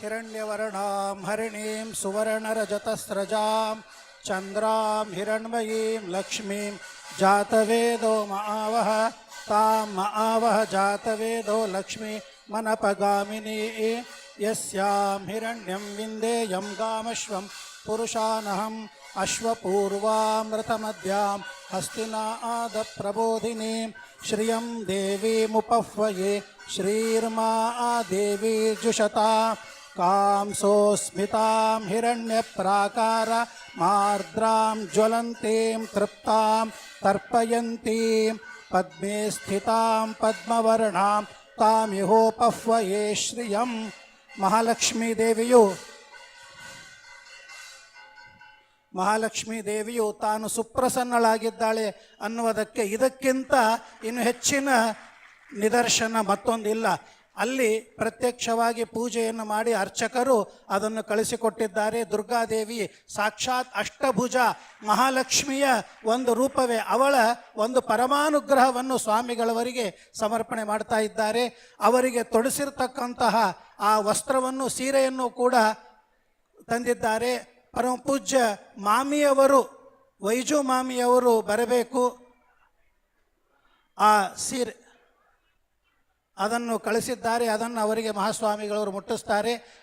हिरण्यवर्णां हरिणीं सुवर्णरजतस्रजां चन्द्रां हिरण्मयीं लक्ष्मीं जातवेदो महावः तां महावः जातवेदो लक्ष्मी मनपगामिनी यस्यां हिरण्यं विन्देयं गामश्वं पुरुषानहम् अश्वपूर्वामृतमद्यां हस्तिनादप्रबोधिनीं श्रियं देवीमुपह्वये श्रीर्मा देवी जुषता कांसोस्मितां हिरण्यप्राकार मार्द्रां ज्वलन्तीं तृप्तां तर्पयन्तीं पद्मे स्थितां पद्मवर्णां तामिहोपह्वये श्रियं महालक्ष्मी ದೇವಿಯು ತಾನು ಸುಪ್ರಸನ್ನಳಾಗಿದ್ದಾಳೆ ಅನ್ನುವುದಕ್ಕೆ ಇದಕ್ಕಿಂತ ಇನ್ನು ಹೆಚ್ಚಿನ ನಿದರ್ಶನ ಮತ್ತೊಂದಿಲ್ಲ. ಅಲ್ಲಿ ಪ್ರತ್ಯಕ್ಷವಾಗಿ ಪೂಜೆಯನ್ನು ಮಾಡಿ ಅರ್ಚಕರು ಅದನ್ನು ಕಳಿಸಿಕೊಟ್ಟಿದ್ದಾರೆ. ದುರ್ಗಾದೇವಿ ಸಾಕ್ಷಾತ್ ಅಷ್ಟಭುಜ ಮಹಾಲಕ್ಷ್ಮಿಯ ಒಂದು ರೂಪವೇ. ಅವಳ ಒಂದು ಪರಮಾನುಗ್ರಹವನ್ನು ಸ್ವಾಮಿಗಳವರಿಗೆ ಸಮರ್ಪಣೆ ಮಾಡ್ತಾ ಇದ್ದಾರೆ. ಅವರಿಗೆ ತೊಡಿಸಿರ್ತಕ್ಕಂತಹ ಆ ವಸ್ತ್ರವನ್ನು, ಸೀರೆಯನ್ನು ಕೂಡ ತಂದಿದ್ದಾರೆ. ಪರಮ ಪೂಜ್ಯ ಮಾಮಿಯವರು, ವೈಜು ಮಾಮಿಯವರು ಬರಬೇಕು. ಆ ಸೀರೆ ಅದನ್ನು ಕಳಿಸಿದ್ದಾರೆ. ಅದನ್ನು ಅವರಿಗೆ ಮಹಾಸ್ವಾಮಿಗಳವರು ಮುಟ್ಟಿಸ್ತಾರೆ.